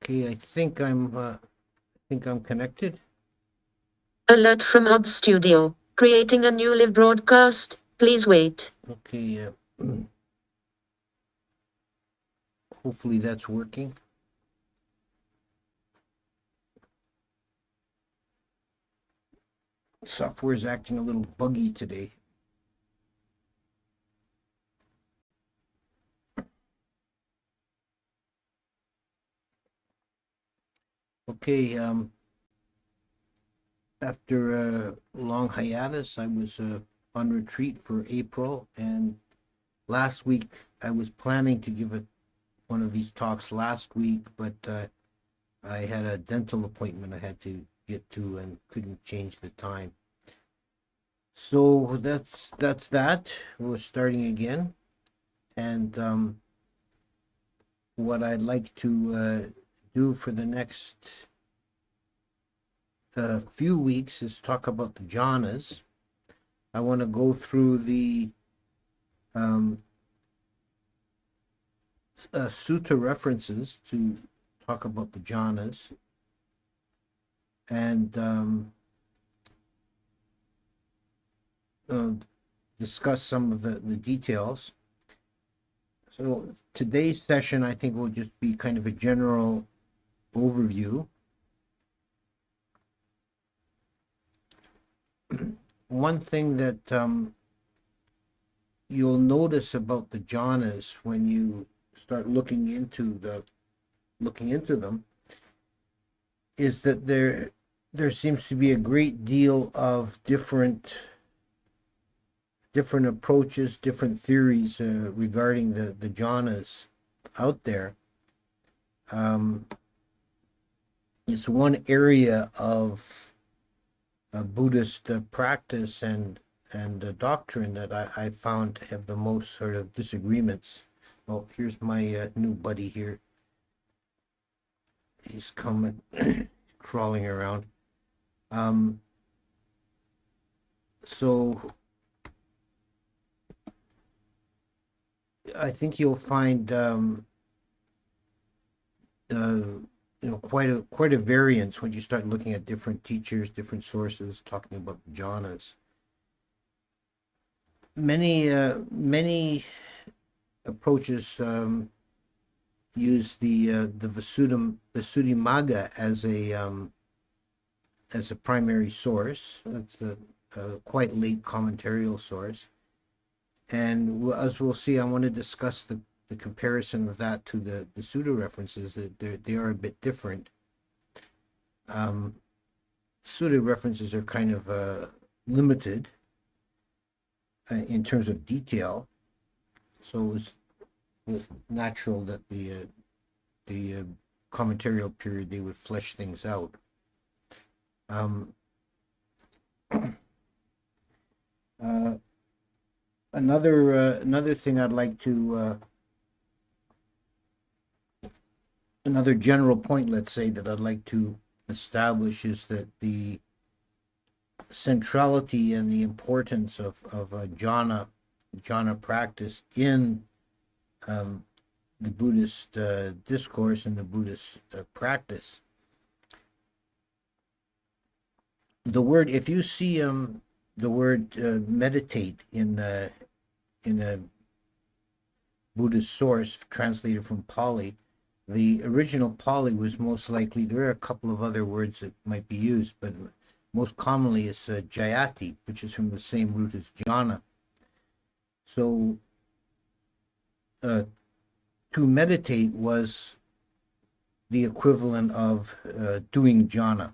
Okay, I think I'm connected. Alert from Odd Studio. Creating a new live broadcast. Please wait. Okay, hopefully that's working. Software is acting a little buggy today. Okay, after a long hiatus, I was on retreat for April, and last week I was planning to give one of these talks last week, but I had a dental appointment I had to get to and couldn't change the time. So that's that. We're starting again, and what I'd like to do for the next few weeks is talk about the jhanas. I want to go through the um, sutta references to talk about the jhanas and uh, discuss some of the details. So today's session, I think, will just be kind of a general overview. One thing that you'll notice about the jhanas when you start looking into them is that there seems to be a great deal of different approaches, different theories regarding the jhanas out there. Um, it's one area of Buddhist practice and doctrine that I found to have the most sort of disagreements. Oh, here's my new buddy here. He's coming, crawling around. Um, so I think you'll find quite a variance when you start looking at different teachers, different sources talking about the jhanas. Many approaches use the Visuddhimagga as a primary source. That's a quite late commentarial source. And as we'll see, I want to discuss the comparison of that to the pseudo references. That they are a bit different. Um, Pseudo references are kind of limited in terms of detail, so it's natural that the commentarial period they would flesh things out. Um, uh, another thing I'd like to another general point, let's say, that I'd like to establish is that the centrality and the importance of jhana practice in um, the Buddhist discourse and the Buddhist practice. The word, if you see the word meditate in a Buddhist source translated from Pali, the original Pali was most likely, there are a couple of other words that might be used, but most commonly it's jayati, which is from the same root as jhana. So to meditate was the equivalent of doing jhana.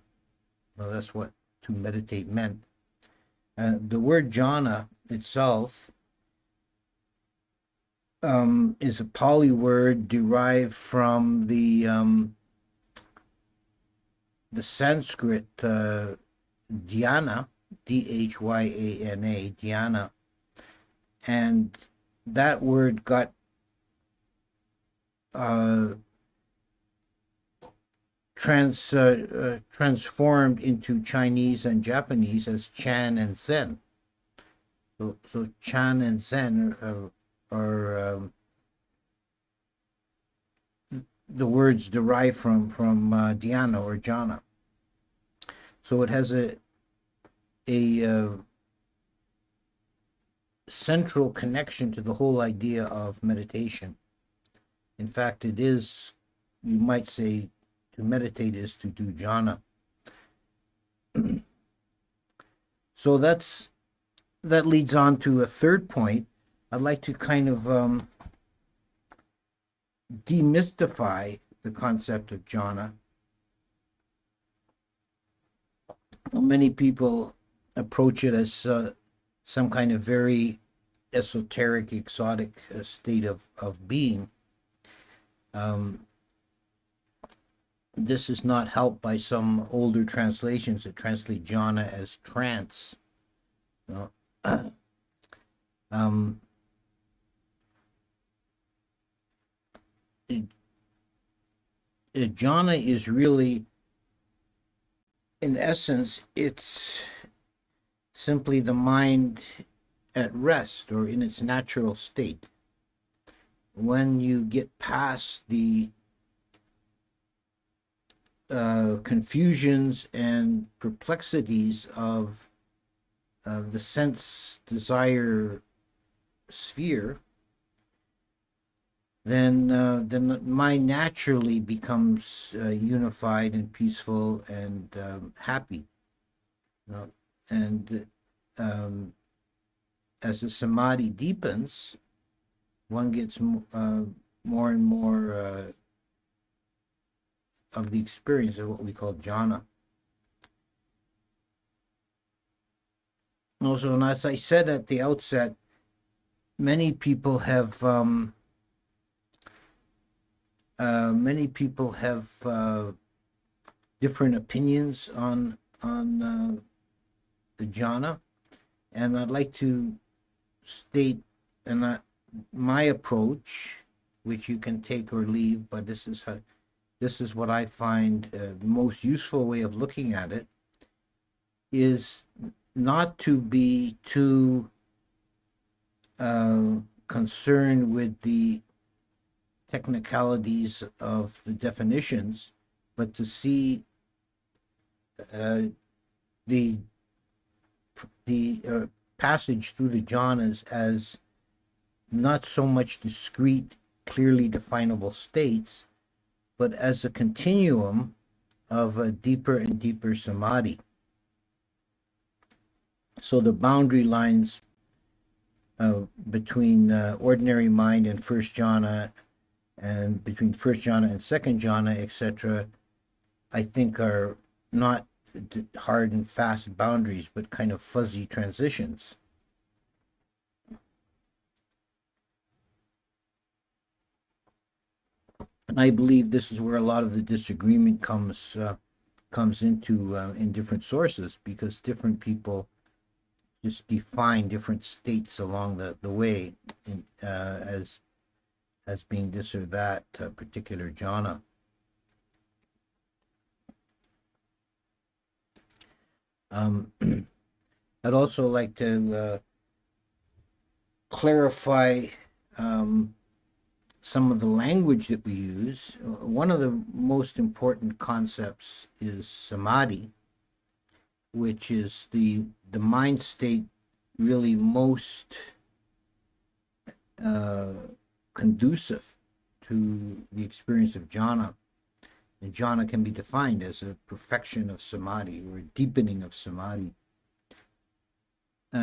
Well, that's what to meditate meant. The word jhana itself is a Pali word derived from the Sanskrit dhyana, Dhyana, dhyana, and that word got transformed into Chinese and Japanese as Chan and Zen. So Chan and Zen are the words derive from dhyana or jhana. So it has a central connection to the whole idea of meditation. In fact, it is, you might say, to meditate is to do jhana. So that leads on to a third point. I'd like to kind of demystify the concept of jhana. Many people approach it as some kind of very esoteric, exotic state of being. This is not helped by some older translations that translate jhana as trance. You know? Jhana is really, in essence, it's simply the mind at rest or in its natural state. When you get past the confusions and perplexities of the sense desire sphere, then the mind naturally becomes unified and peaceful and happy. You know? And as the samadhi deepens, one gets more and more of the experience of what we call jhana. Also, and as I said at the outset, many people have different opinions on the jhana, and I'd like to state my approach, which you can take or leave, but this is what I find the most useful way of looking at it, is not to be too concerned with the technicalities of the definitions, but to see the passage through the jhanas as not so much discrete, clearly definable states, but as a continuum of a deeper and deeper samadhi. So the boundary lines between ordinary mind and first jhana, and between first jhana and second jhana, etc., I think are not hard and fast boundaries, but kind of fuzzy transitions. And I believe this is where a lot of the disagreement comes into in different sources, because different people just define different states along the way as being this or that particular jhana. I'd also like to clarify some of the language that we use. One of the most important concepts is samadhi, which is the mind state really most conducive to the experience of jhana. And jhana can be defined as a perfection of samadhi or a deepening of samadhi.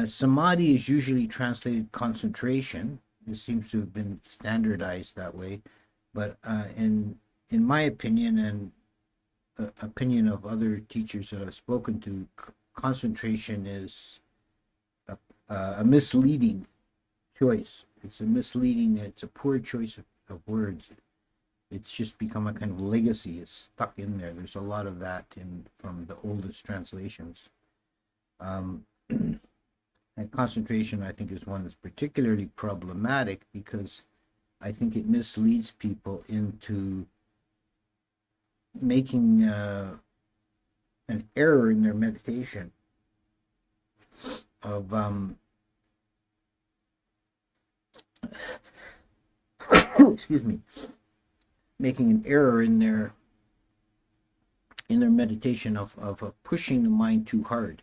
Samadhi is usually translated concentration. It seems to have been standardized that way, but in my opinion and opinion of other teachers that I've spoken to, concentration is a misleading choice. It's a poor choice of words. It's just become a kind of legacy. It's stuck in there. There's a lot of that from the oldest translations. And concentration, I think, is one that's particularly problematic, because I think it misleads people into making an error in their meditation of excuse me, making an error in their meditation of pushing the mind too hard.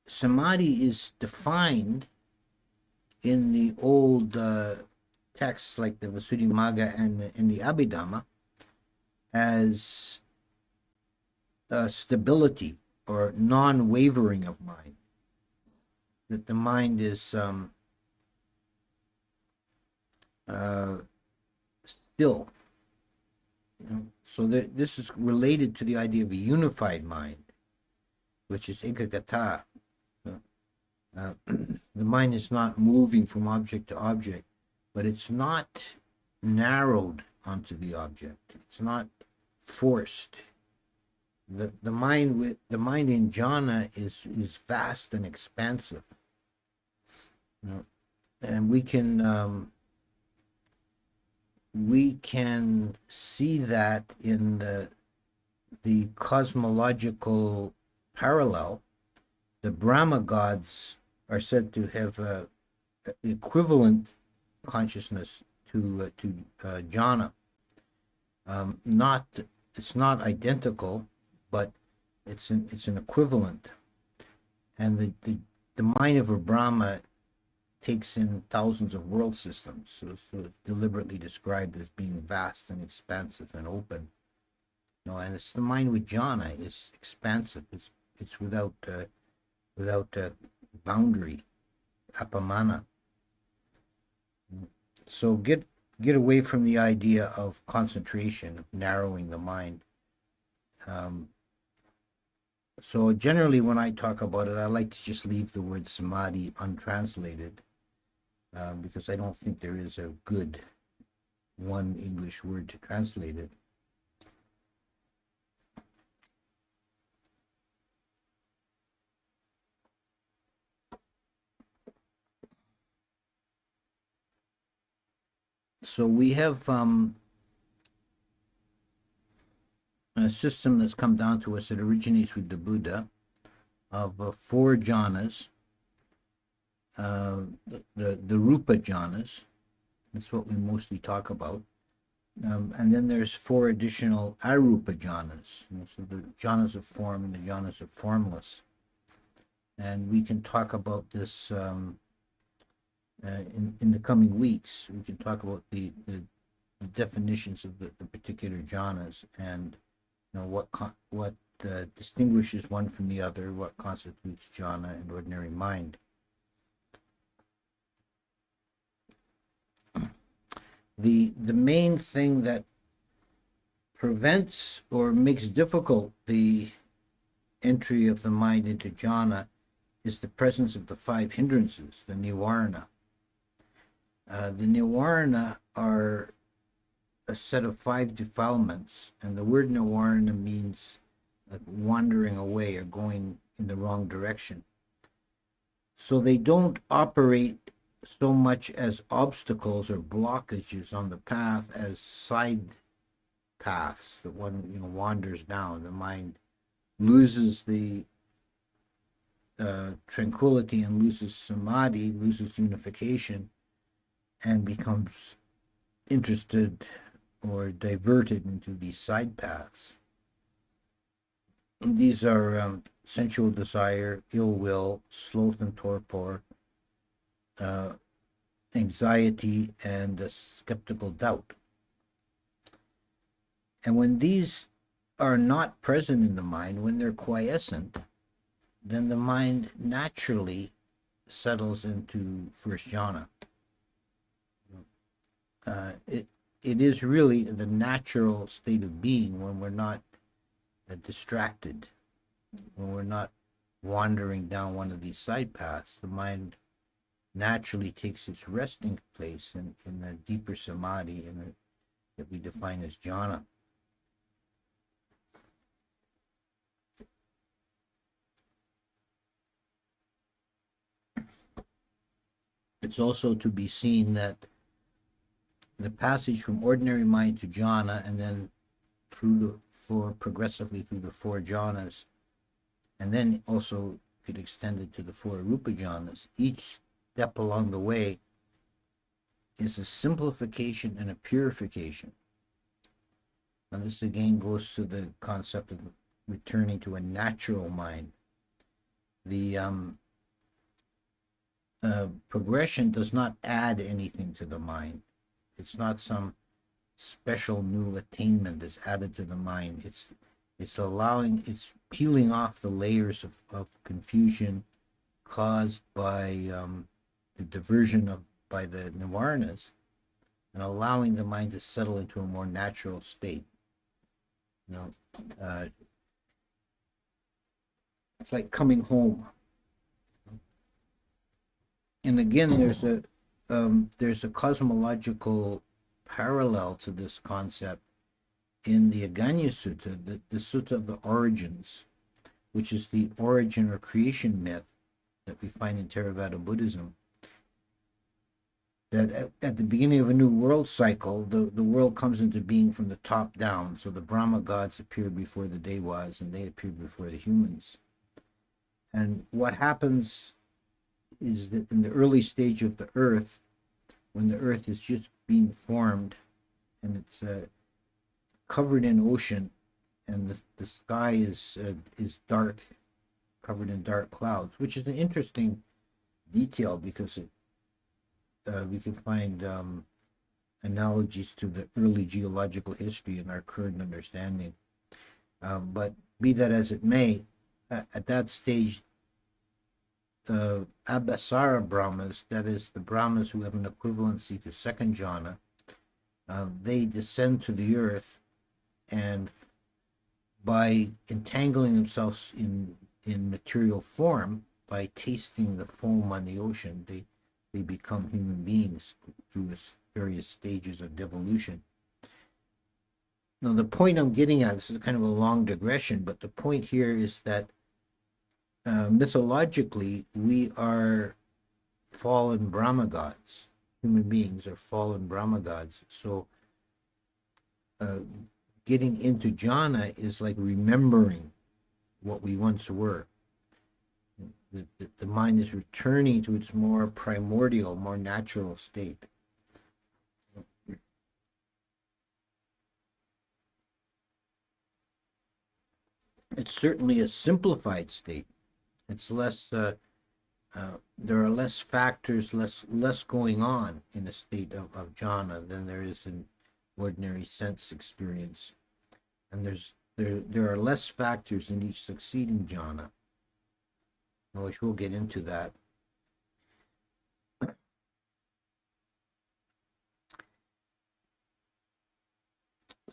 Samadhi is defined in the old texts like the Visuddhimagga and the Abhidhamma as stability or non-wavering of mind. That the mind is still. So this is related to the idea of a unified mind, which is ekagata. The mind is not moving from object to object, but it's not narrowed onto the object. It's not forced. The mind in jhana is vast and expansive, and we can see that in the cosmological parallel. The Brahma gods are said to have equivalent consciousness to jhana. It's not identical, but it's an equivalent. And the mind of a Brahma takes in thousands of world systems, so it's deliberately described as being vast and expansive and open. And it's the mind with jhana is expansive. It's without boundary, apamana. So get away from the idea of concentration, of narrowing the mind. So generally when I talk about it, I like to just leave the word samadhi untranslated, because I don't think there is a good one English word to translate it. So we have a system that's come down to us that originates with the Buddha of 4 jhanas, the rupa jhanas. That's what we mostly talk about. And then there's 4 additional arupa jhanas, so the jhanas of form and the jhanas of formless. And we can talk about this in the coming weeks. We can talk about the definitions of the particular jhanas, and what distinguishes one from the other, what constitutes jhana and ordinary mind. The main thing that prevents or makes difficult the entry of the mind into jhana is the presence of the 5 hindrances, the nivarana. The nivarana are a set of 5 defilements, and the word nivarana means like wandering away or going in the wrong direction. So they don't operate so much as obstacles or blockages on the path as side paths that one wanders down. The mind loses the tranquility and loses samadhi, loses unification, and becomes interested or diverted into these side paths. And these are sensual desire, ill will, sloth and torpor, anxiety, and a skeptical doubt. And when these are not present in the mind, when they're quiescent, then the mind naturally settles into first jhana. It is really the natural state of being when we're not distracted, when we're not wandering down one of these side paths. The mind naturally takes its resting place in a deeper samadhi that we define as jhana. It's also to be seen that the passage from ordinary mind to jhana, and then progressively through the 4 jhanas, and then also could extend it to the 4 rupa jhanas. Each step along the way is a simplification and a purification. And this again goes to the concept of returning to a natural mind. The progression does not add anything to the mind. It's not some special new attainment that's added to the mind. It's peeling off the layers of confusion caused by the diversion by the nivarnas, and allowing the mind to settle into a more natural state. You know, it's like coming home. And again, there's a cosmological parallel to this concept in the Aganya Sutta, the Sutta of the Origins, which is the origin or creation myth that we find in Theravada Buddhism. That at the beginning of a new world cycle, the world comes into being from the top down. So the Brahma gods appeared before the Devas, and they appeared before the humans. And what happens is that in the early stage of the earth, when the earth is just being formed and it's covered in ocean, and the sky is dark, covered in dark clouds, which is an interesting detail because we can find analogies to the early geological history in our current understanding. But be that as it may, at that stage, Abhasara Brahmas, that is the Brahmas who have an equivalency to second jhana, they descend to the earth, and by entangling themselves in material form, by tasting the foam on the ocean, they become human beings through various stages of devolution. Now, the point I'm getting at, this is kind of a long digression, but the point here is that mythologically, we are fallen Brahma gods. Human beings are fallen Brahma gods. So getting into jhana is like remembering what we once were. The mind is returning to its more primordial, more natural state. It's certainly a simplified state. It's less. There are less factors, less going on in a state of jhana than there is in ordinary sense experience, and there are less factors in each succeeding jhana, which we'll get into that.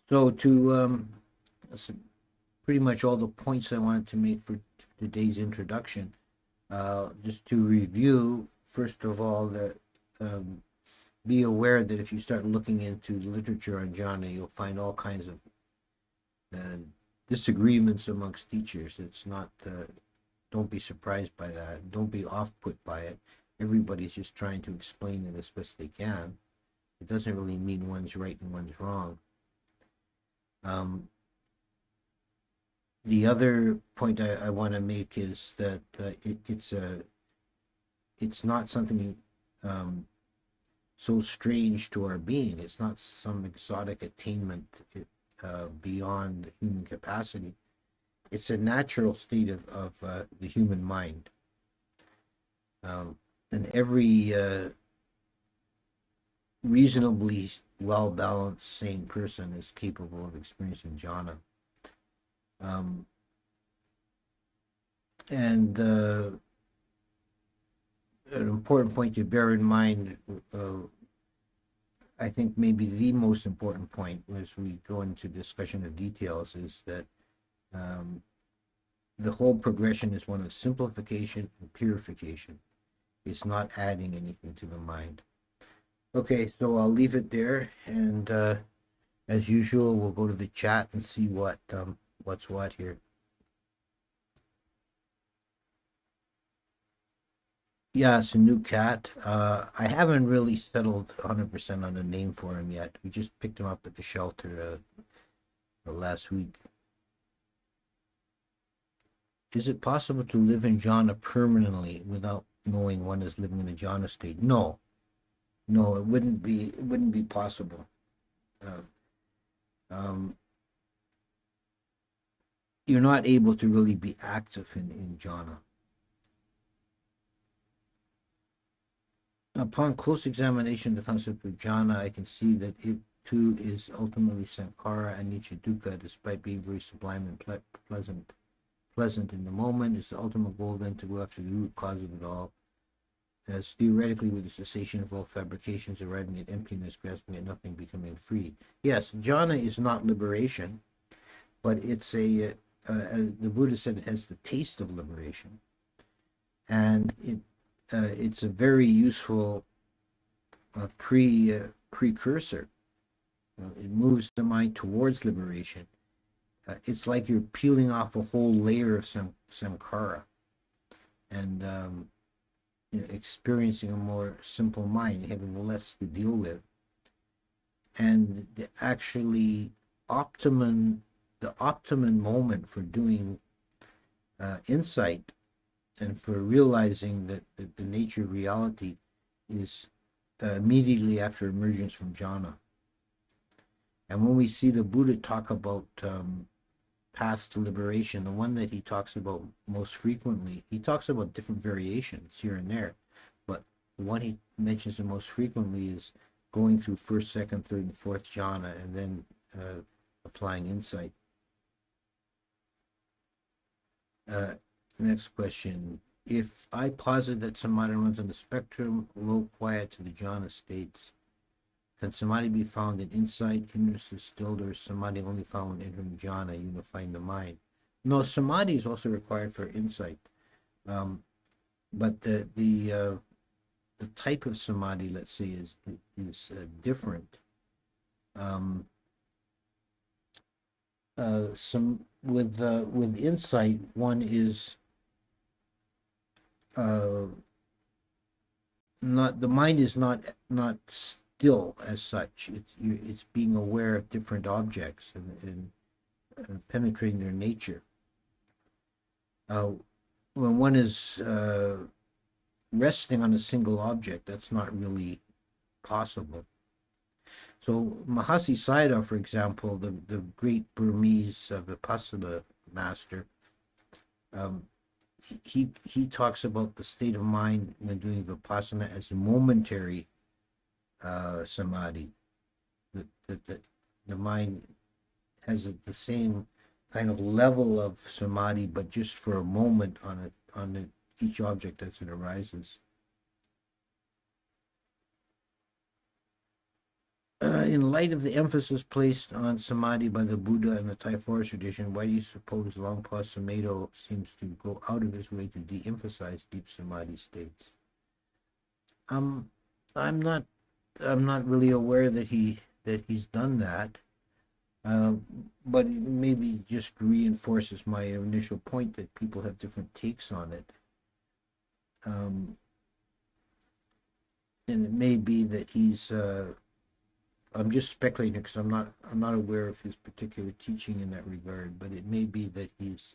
So that's pretty much all the points I wanted to make for today's introduction. Just to review, first of all, that be aware that if you start looking into the literature on jhana, you'll find all kinds of disagreements amongst teachers. It's not. Don't be surprised by that. Don't be off-put by it. Everybody's just trying to explain it as best they can. It doesn't really mean one's right and one's wrong. The other point I want to make is that it's not something so strange to our being. It's not some exotic attainment beyond human capacity. It's a natural state of the human mind. And every reasonably well-balanced, sane person is capable of experiencing jhana. And an important point to bear in mind, I think maybe the most important point as we go into discussion of details, is that the whole progression is one of simplification and purification. It's not adding anything to the mind. Okay, so I'll leave it there, and as usual, we'll go to the chat and see what's what here. Yeah, it's a new cat. I haven't really settled 100% on a name for him yet. We just picked him up at the shelter last week. Is it possible to live in jhana permanently without knowing one is living in a jhana state? No. No, it wouldn't be. It wouldn't be possible. Uh, um, you're not able to really be active in jhana. Upon close examination of the concept of jhana, I can see that it too is ultimately sankhara and anicca dukkha, despite being very sublime and pleasant in the moment. Is the ultimate goal then to go after the root cause of it all, as theoretically with the cessation of all fabrications, arriving at emptiness, grasping at nothing, becoming free? Yes, jhana is not liberation, but it's the Buddha said it has the taste of liberation, and it's a very useful precursor. It moves the mind towards liberation. It's like you're peeling off a whole layer of samkhara and experiencing a more simple mind, having less to deal with. And the optimum moment for doing insight and for realizing that the nature of reality is immediately after emergence from jhana. And when we see the Buddha talk about paths to liberation, the one that he talks about most frequently, he talks about different variations here and there, but the one he mentions the most frequently is going through first, second, third, and fourth jhana, and then applying insight. Next question. If I posit that samadhi runs on the spectrum, low quiet to the jhana states, can samadhi be found in insight, hindrances stilled, or is samadhi only found when entering jhana, unifying the mind? No, samadhi is also required for insight, but the type of samadhi, let's say, is different. Some with insight, one is not, the mind is not still as such. It's being aware of different objects and penetrating their nature. When one is resting on a single object, that's not really possible. So Mahasi Sayadaw, for example, the great Burmese Vipassana master, he talks about the state of mind when doing Vipassana as a momentary samadhi. The mind has the same kind of level of samadhi, but just for a moment on each object as it arises. In light of the emphasis placed on samadhi by the Buddha and the Thai forest tradition, why do you suppose Longpa Sumedho seems to go out of his way to de-emphasize deep samadhi states? I'm not really aware that he's done that, but it maybe just reinforces my initial point that people have different takes on it. And it may be that he's I'm just speculating because I'm not aware of his particular teaching in that regard, but it may be that he's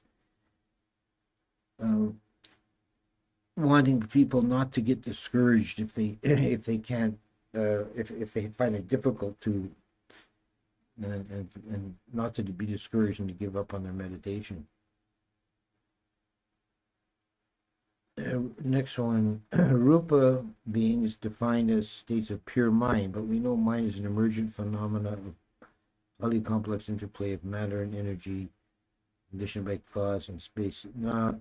wanting people not to get discouraged if they can't if they find it difficult to and not to be discouraged and to give up on their meditation. Next one, Rupa being is defined as states of pure mind, but we know mind is an emergent phenomena of highly complex interplay of matter and energy, conditioned by cause and space. Now,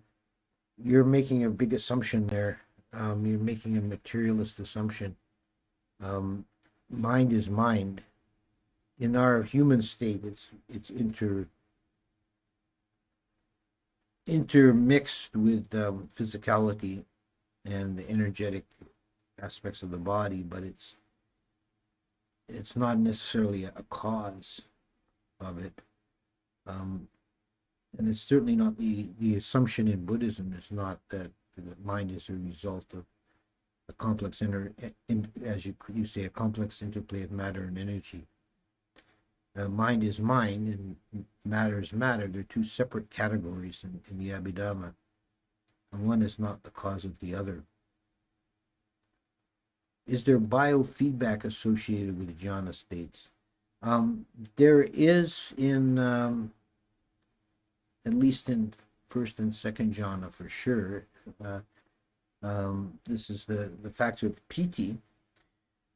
you're making a big assumption there. You're making a materialist assumption. Mind is mind. In our human state, it's intermixed with physicality and the energetic aspects of the body, but it's not necessarily a cause of it. And it's certainly not the assumption in Buddhism is not that the mind is a result of a complex as you say, a complex interplay of matter and energy. Mind is mind and matter is matter. They're two separate categories in the Abhidhamma, and one is not the cause of the other. Is there biofeedback associated with jhana states? There is in at least in first and second jhana for sure. Uh, this is the factor of piti,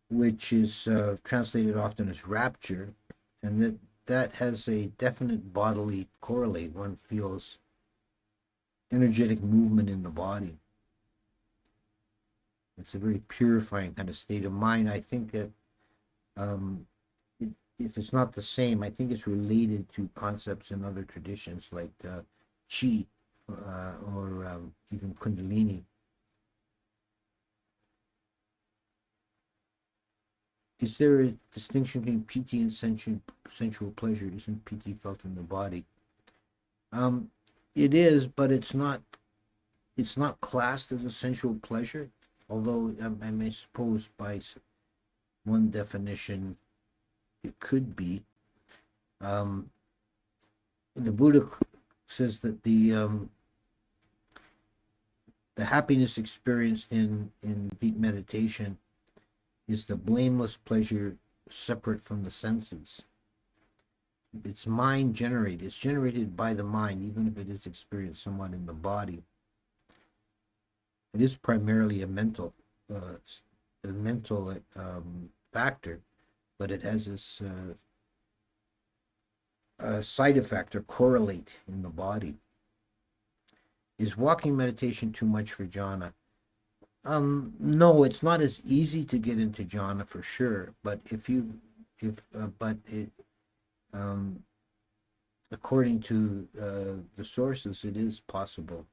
which is translated often as rapture, and that has a definite bodily correlate. One feels energetic movement in the body. It's a very purifying kind of state of mind. I think that um, if it's not the same, I think it's related to concepts in other traditions like chi or even kundalini. Is there a distinction between piti and sensual pleasure? Isn't piti felt in the body? Um, it is, but it's not. It's not classed as a sensual pleasure, although I may suppose by one definition it could be. Um, the Buddha says that the happiness experienced in deep meditation is the blameless pleasure separate from the senses. It's mind generated. It's generated by the mind, even if it is experienced somewhat in the body. It is primarily a mental factor, but it has this side effect or correlate in the body. Is walking meditation too much for jhana? No, it's not as easy to get into jhana for sure. But according to the sources, it is possible.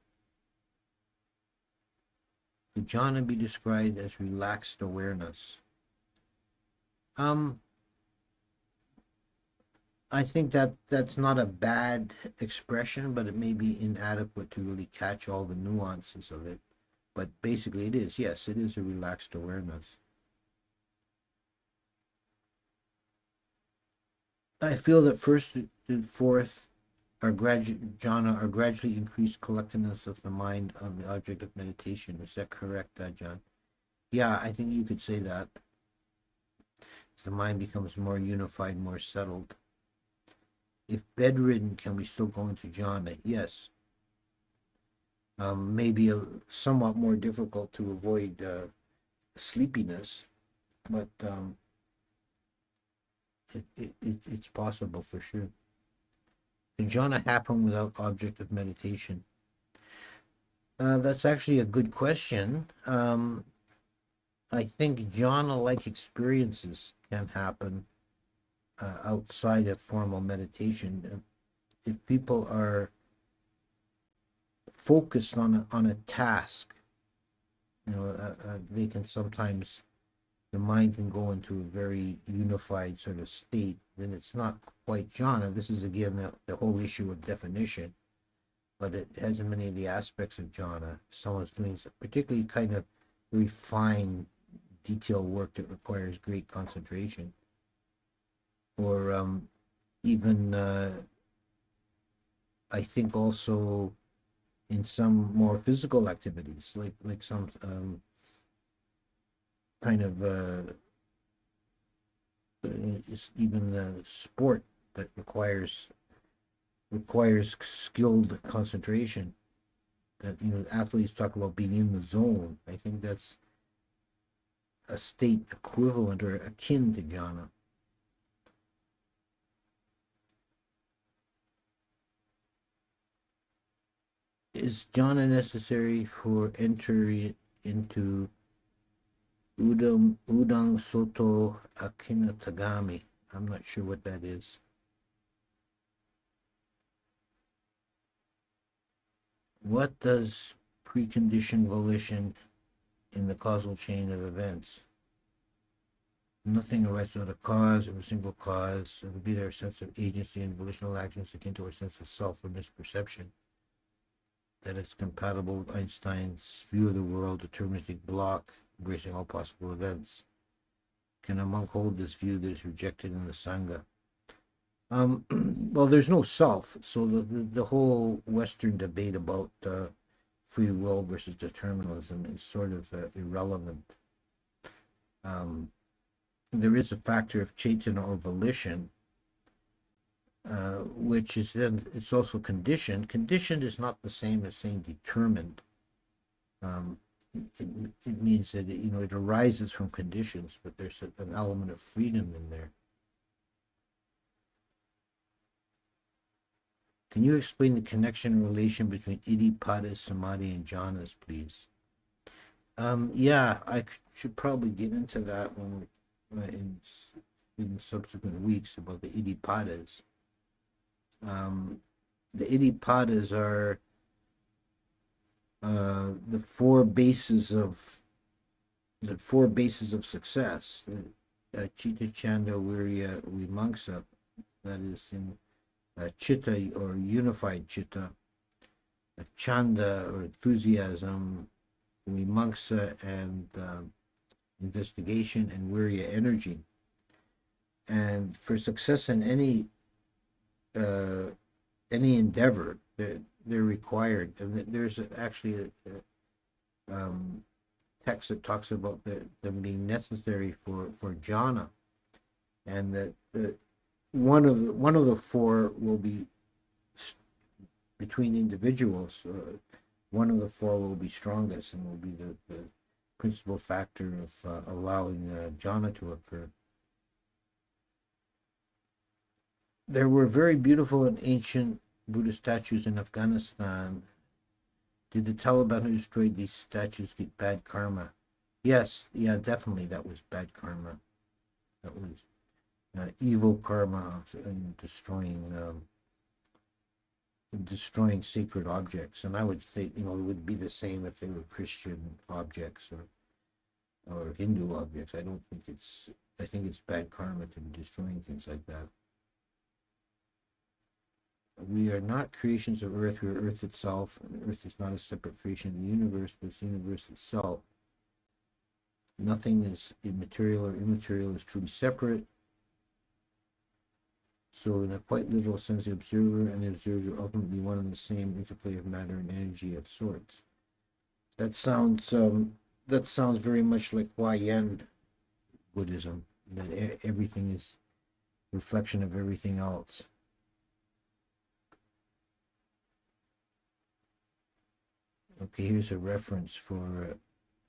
Could jhana be described as relaxed awareness? I think that that's not a bad expression, but it may be inadequate to really catch all the nuances of it. But basically it is, yes, it is a relaxed awareness. I feel that first and fourth jhana are gradually increased collectedness of the mind on the object of meditation. Is that correct, John? Yeah, I think you could say that. The mind becomes more unified, more settled. If bedridden, can we still go into jhana? Yes. Maybe somewhat more difficult to avoid sleepiness, but it's possible for sure. Can jhana happen without object of meditation? That's actually a good question. I think jhana-like experiences can happen outside of formal meditation. If people are focused on a task, they can sometimes, the mind can go into a very unified sort of state. Then it's not quite jhana. This is again the whole issue of definition, but it has many of the aspects of jhana. Someone's doing particularly kind of very fine, detailed work that requires great concentration, or even I think also in some more physical activities, like some kind of even sport that requires skilled concentration. That athletes talk about being in the zone. I think that's a state equivalent or akin to jhana. Is jhana necessary for entry into udang soto akinatagami? I'm not sure what that is. What does preconditioned volition in the causal chain of events? Nothing arises without a cause or a single cause. It would be their sense of agency and volitional actions akin to our sense of self or misperception. That is compatible with Einstein's view of the world, deterministic block, embracing all possible events. Can a monk hold this view that is rejected in the Sangha? Well, there's no self, so the whole Western debate about free will versus determinism is sort of irrelevant. there is a factor of chaitanya or volition, which is then it's also conditioned. Conditioned is not the same as saying determined. Um, it, it means that it arises from conditions, but there's an element of freedom in there. Can you explain the connection and relation between Iddhipada, Samadhi, and Jhanas, please? Yeah, should probably get into that when in subsequent weeks about the Iddhipadas. The Iddhipadas are the four bases of success. Chitta, Chanda, Virya, Vimamsa. That is in Chitta or unified Chitta, Chanda or enthusiasm, Vimamsa and investigation, and Virya energy. And for success in any endeavor, they're required. And there's actually a text that talks about them being necessary for jhana, and that one of the four will be between individuals. One of the four will be strongest and will be the principal factor of allowing jhana to occur. There were very beautiful and ancient Buddha statues in Afghanistan. Did the Taliban who destroyed these statues get bad karma? Yes, yeah, definitely that was bad karma. That was evil karma in destroying sacred objects. And I would think, it would be the same if they were Christian objects or Hindu objects. I think it's bad karma to be destroying things like that. We are not creations of Earth, we are Earth itself. And Earth is not a separate creation of the universe, but it's the universe itself. Nothing is immaterial or immaterial is truly separate. So in a quite literal sense, the observer and the observed are ultimately one and the same interplay of matter and energy of sorts. That sounds very much like Huayan Buddhism, that everything is reflection of everything else. Okay, here's a reference for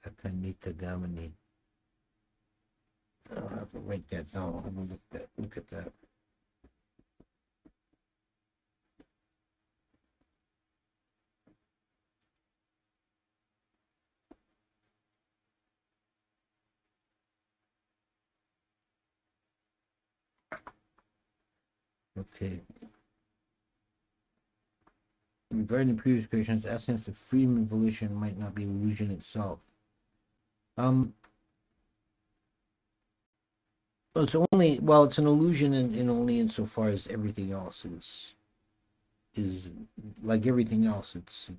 Akanita Gamini. I'll have to write that down. I'll have a look at that. Okay. Regarding previous questions, asking if the freedom of volition might not be illusion itself. It's an illusion in only insofar as everything else is like everything else. It's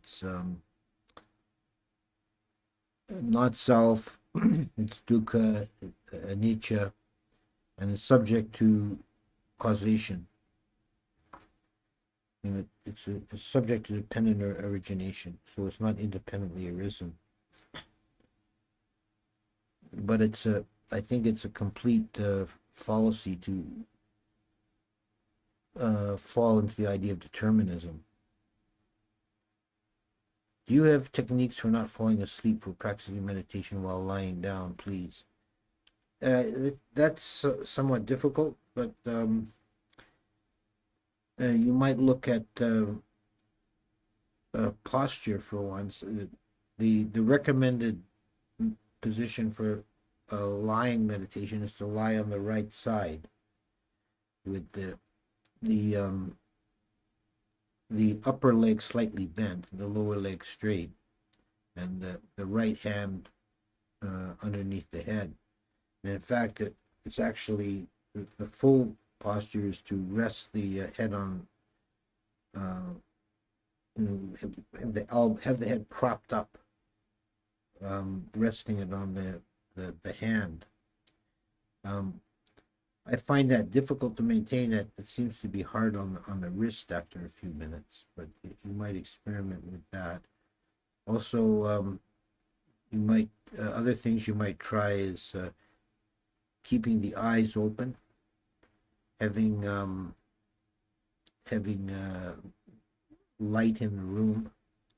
not self. It's dukkha, anicca, and it's subject to causation. It's subject to dependent origination, so it's not independently arisen. But I think it's a complete fallacy to fall into the idea of determinism. Do you have techniques for not falling asleep for practicing meditation while lying down, please? That's somewhat difficult, but you might look at posture for once. The recommended position for lying meditation is to lie on the right side with the upper leg slightly bent, the lower leg straight, and the right hand underneath the head. And in fact, it's actually the full posture is to rest the head on, have the head propped up, resting it on the hand. I find that difficult to maintain. That it seems to be hard on the wrist after a few minutes, but you might experiment with that. Also, you might other things you might try is keeping the eyes open, having light in the room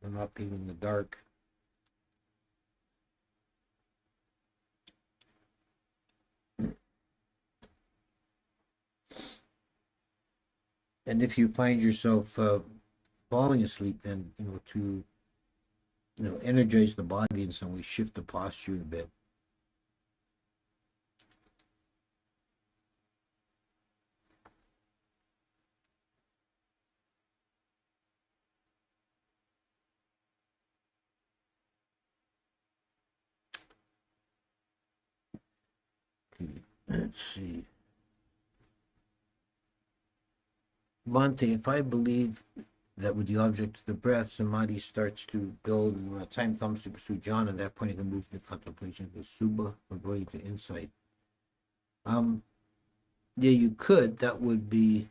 and not being in the dark. And if you find yourself falling asleep, then to energize the body in some way, shift the posture a bit. Let's see. Bhante, if I believe that with the object of the breath, Samadhi starts to build, and when the time comes to pursue jhana, at that point I can move to contemplation of the subha or going to insight. Yeah, you could. That would be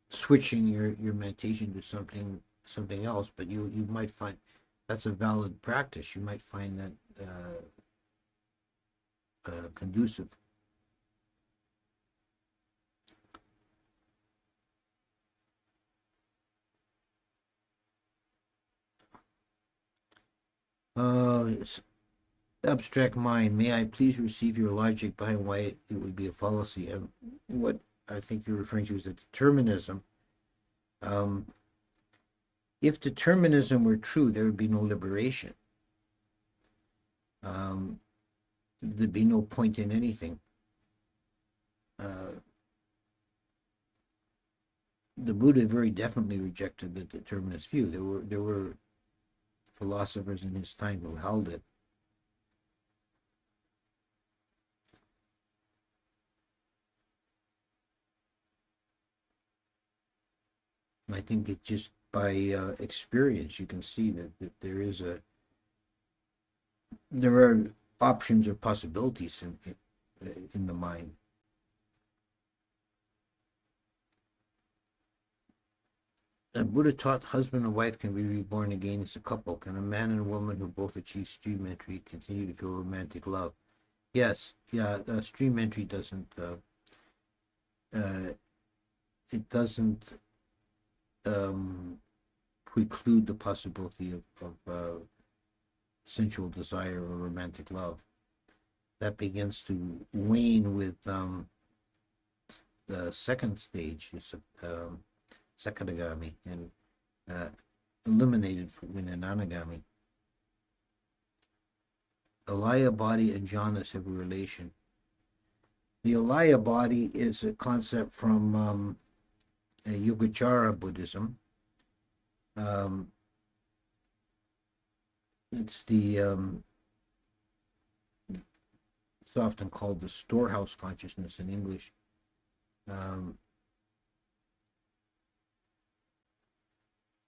switching your meditation to something else, but you might find that's a valid practice. You might find that conducive. Abstract mind, may I please receive your logic behind why it would be a fallacy? And what I think you're referring to is a determinism. If determinism were true, there would be no liberation. There'd be no point in anything. The Buddha very definitely rejected the determinist view. There were philosophers in his time who held it. I think it just by experience you can see that there are options or possibilities in the mind. The Buddha taught husband and wife can be reborn again as a couple. Can a man and a woman who both achieve stream entry continue to feel romantic love? Yes, yeah. Stream entry doesn't. It doesn't preclude the possibility of sensual desire or romantic love. That begins to wane with the second stage, Sakadagami, and eliminated when ananagami. Alaya body and jhanas have a relation. The alaya body is a concept from Yogacara Buddhism. It's often called the storehouse consciousness in English.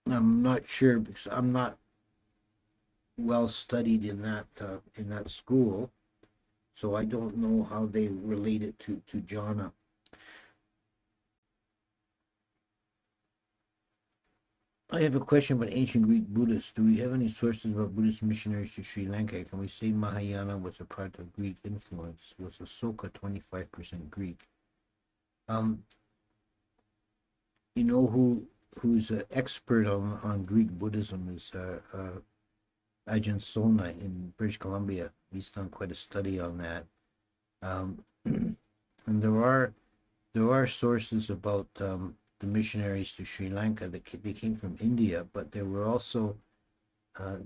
I'm not sure because I'm not well studied in that school, so I don't know how they relate it to jhana. I have a question about ancient Greek Buddhists. Do we have any sources about Buddhist missionaries to Sri Lanka? Can we say Mahayana was a part of Greek influence? Was Asoka 25% Greek? You know who's an expert on Greek Buddhism is Ajahn Sona in British Columbia. He's done quite a study on that. And there are sources about the missionaries to Sri Lanka. They came from India, but there were also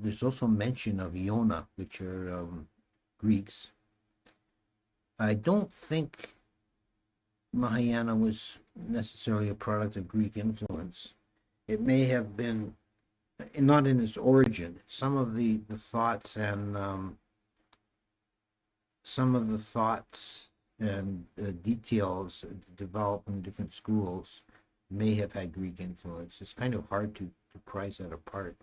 there's also mention of Yona, which are Greeks. I don't think Mahayana was necessarily a product of Greek influence. It may have been, not in its origin. Some of the thoughts and details developed in different schools may have had Greek influence. It's kind of hard to prize that apart.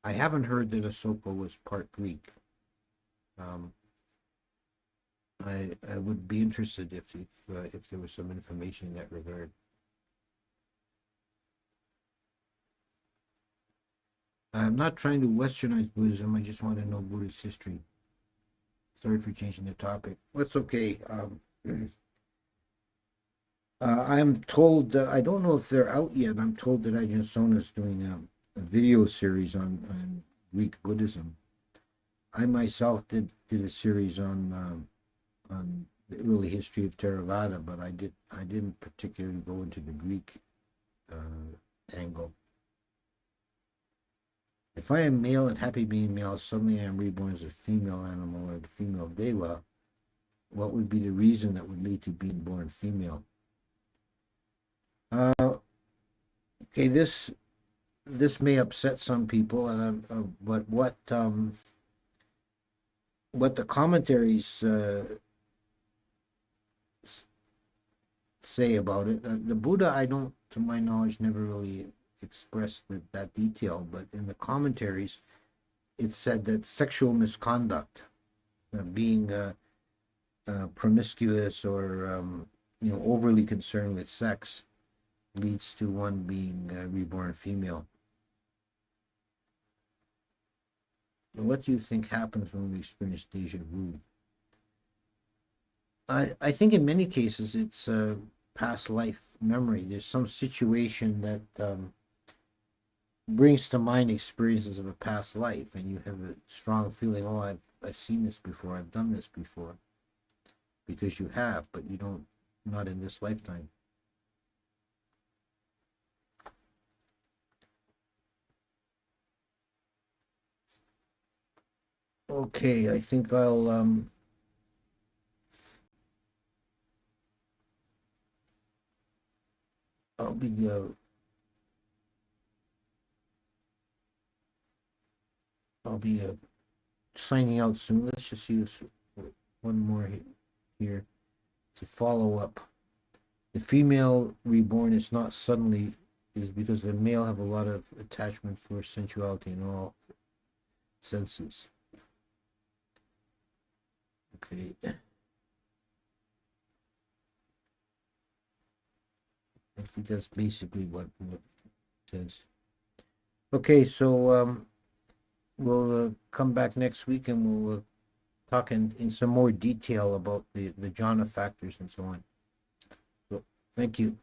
I haven't heard that Asoka was part Greek. I would be interested if there was some information in that regard. I'm not trying to westernize Buddhism. I just want to know Buddhist history. Sorry for changing the topic. That's okay. I'm told that I don't know if they're out yet. I'm told that Ajahn Sona is doing a video series on Greek Buddhism. I myself did a series on the early history of Theravada, but I didn't particularly go into the Greek angle. If I am male and happy being male, suddenly I am reborn as a female animal or the female deva, what would be the reason that would lead to being born female? Okay, this may upset some people, and but what the commentaries say about it, the Buddha, I don't, to my knowledge, never really expressed that detail, but in the commentaries, it said that sexual misconduct, being promiscuous or overly concerned with sex, leads to one being reborn female. What do you think happens when we experience deja vu? I think in many cases it's a past life memory. There's some situation that brings to mind experiences of a past life, and you have a strong feeling, oh, I've seen this before, I've done this before, because you have, but you don't, not in this lifetime. Okay, I think I'll be signing out soon. Let's just use one more here to follow up. The female reborn is not suddenly, is because the male have a lot of attachment for sensuality in all senses. Okay. I think that's basically what it says. Okay, so we'll come back next week and we'll talk in some more detail about the jhana factors and so on. So, thank you.